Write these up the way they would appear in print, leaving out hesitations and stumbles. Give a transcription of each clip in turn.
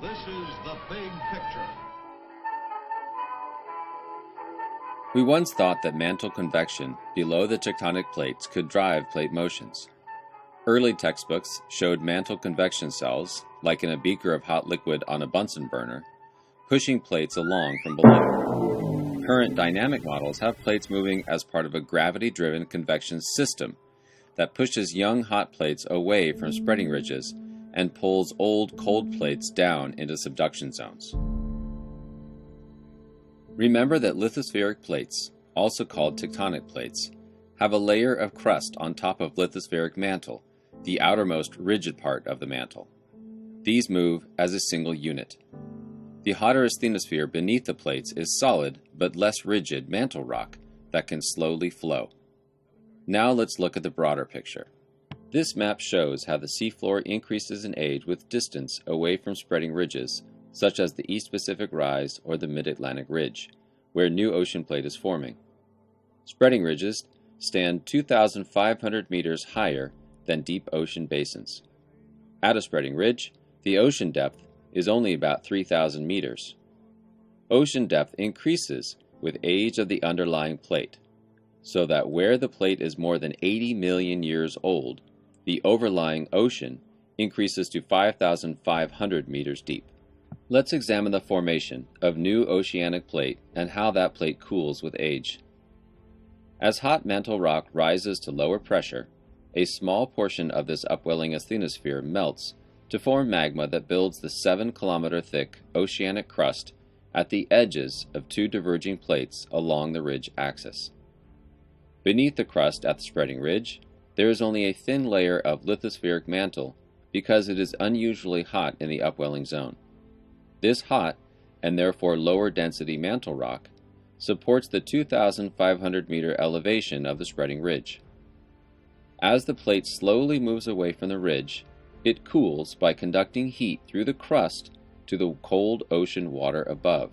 This is the big picture. We once thought that mantle convection below the tectonic plates could drive plate motions. Early textbooks showed mantle convection cells, like in a beaker of hot liquid on a Bunsen burner, pushing plates along from below. Current dynamic models have plates moving as part of a gravity-driven convection system that pushes young hot plates away from spreading ridges and pulls old cold plates down into subduction zones. Remember that lithospheric plates, also called tectonic plates, have a layer of crust on top of lithospheric mantle, the outermost rigid part of the mantle. These move as a single unit. The hotter asthenosphere beneath the plates is solid but less rigid mantle rock that can slowly flow. Now let's look at the broader picture. This map shows how the seafloor increases in age with distance away from spreading ridges, such as the East Pacific Rise or the Mid-Atlantic Ridge, where new ocean plate is forming. Spreading ridges stand 2,500 meters higher than deep ocean basins. At a spreading ridge, the ocean depth is only about 3,000 meters. Ocean depth increases with age of the underlying plate, so that where the plate is more than 80 million years old, the overlying ocean increases to 5,500 meters deep. Let's examine the formation of new oceanic plate and how that plate cools with age. As hot mantle rock rises to lower pressure, a small portion of this upwelling asthenosphere melts to form magma that builds the 7-kilometer thick oceanic crust at the edges of two diverging plates along the ridge axis. Beneath the crust at the spreading ridge, there is only a thin layer of lithospheric mantle because it is unusually hot in the upwelling zone. This hot, and therefore lower density mantle rock, supports the 2,500 meter elevation of the spreading ridge. As the plate slowly moves away from the ridge, it cools by conducting heat through the crust to the cold ocean water above.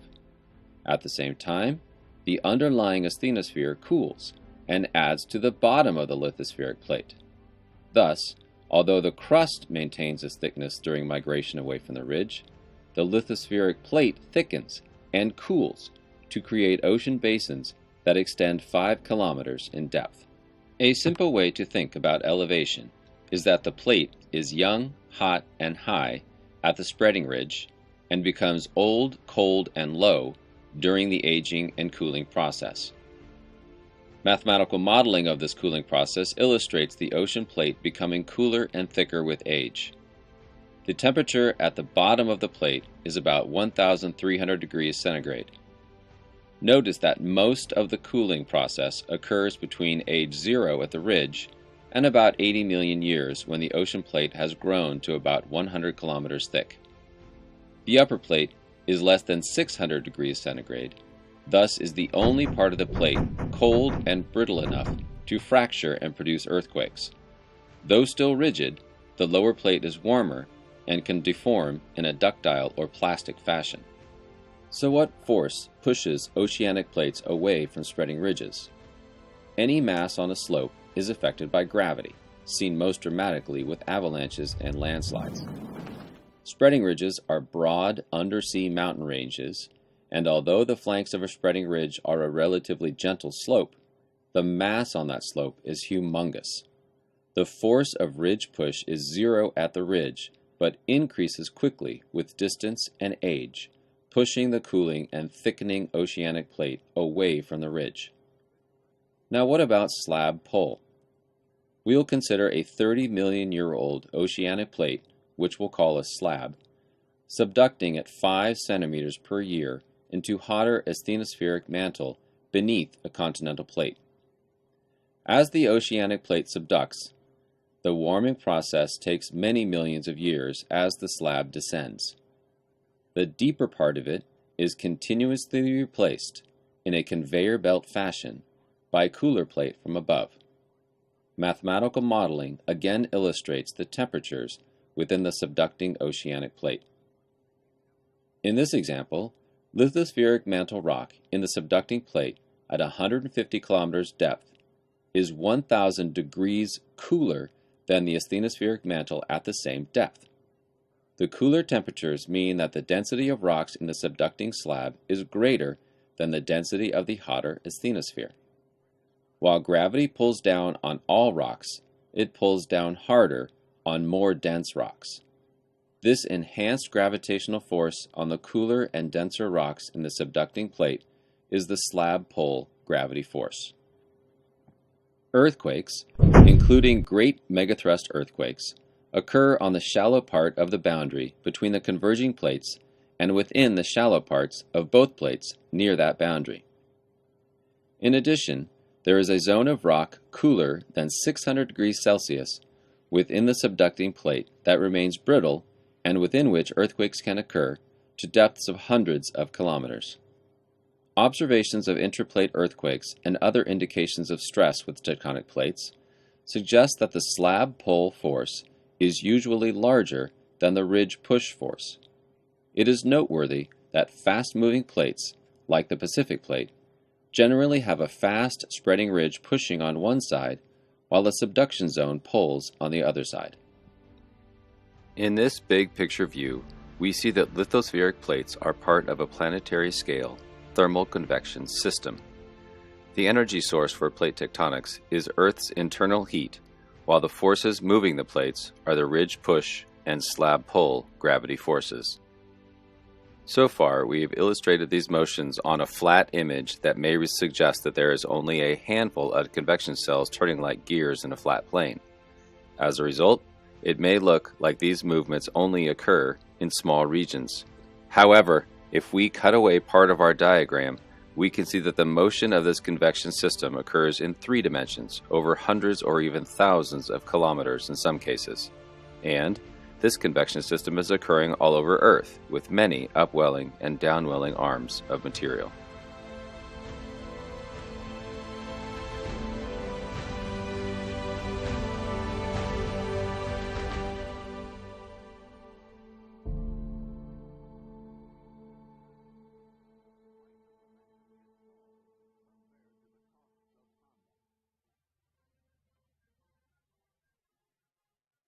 At the same time, the underlying asthenosphere cools and adds to the bottom of the lithospheric plate. Thus, although the crust maintains its thickness during migration away from the ridge, the lithospheric plate thickens and cools to create ocean basins that extend 5 kilometers in depth. A simple way to think about elevation is that the plate is young, hot, and high at the spreading ridge and becomes old, cold, and low during the aging and cooling process. Mathematical modeling of this cooling process illustrates the ocean plate becoming cooler and thicker with age. The temperature at the bottom of the plate is about 1,300 degrees centigrade. Notice that most of the cooling process occurs between age 0 at the ridge and about 80 million years when the ocean plate has grown to about 100 kilometers thick. The upper plate is less than 600 degrees centigrade, thus is the only part of the plate cold and brittle enough to fracture and produce earthquakes. Though still rigid, the lower plate is warmer and can deform in a ductile or plastic fashion. So what force pushes oceanic plates away from spreading ridges? Any mass on a slope is affected by gravity, seen most dramatically with avalanches and landslides. Spreading ridges are broad undersea mountain ranges, and although the flanks of a spreading ridge are a relatively gentle slope, the mass on that slope is humongous. The force of ridge push is 0 at the ridge, but increases quickly with distance and age, pushing the cooling and thickening oceanic plate away from the ridge. Now what about slab pull? We'll consider a 30 million year old oceanic plate, which we'll call a slab, subducting at 5 centimeters per year into hotter asthenospheric mantle beneath a continental plate. As the oceanic plate subducts, the warming process takes many millions of years as the slab descends. The deeper part of it is continuously replaced in a conveyor belt fashion by a cooler plate from above. Mathematical modeling again illustrates the temperatures within the subducting oceanic plate. In this example, lithospheric mantle rock in the subducting plate at 150 kilometers depth is 1,000 degrees cooler than the asthenospheric mantle at the same depth. The cooler temperatures mean that the density of rocks in the subducting slab is greater than the density of the hotter asthenosphere. While gravity pulls down on all rocks, it pulls down harder on more dense rocks. This enhanced gravitational force on the cooler and denser rocks in the subducting plate is the slab pull gravity force. Earthquakes, including great megathrust earthquakes, occur on the shallow part of the boundary between the converging plates and within the shallow parts of both plates near that boundary. In addition, there is a zone of rock cooler than 600 degrees Celsius within the subducting plate that remains brittle and within which earthquakes can occur to depths of hundreds of kilometers. Observations of intraplate earthquakes and other indications of stress with tectonic plates suggest that the slab pull force is usually larger than the ridge push force. It is noteworthy that fast-moving plates, like the Pacific Plate, generally have a fast spreading ridge pushing on one side while the subduction zone pulls on the other side. In this big picture view, we see that lithospheric plates are part of a planetary scale thermal convection system. The energy source for plate tectonics is Earth's internal heat, while the forces moving the plates are the ridge push and slab pull gravity forces. So far, we have illustrated these motions on a flat image that may suggest that there is only a handful of convection cells turning like gears in a flat plane. As a result, it may look like these movements only occur in small regions. However, if we cut away part of our diagram, we can see that the motion of this convection system occurs in 3 dimensions, over hundreds or even thousands of kilometers in some cases. And this convection system is occurring all over Earth, with many upwelling and downwelling arms of material.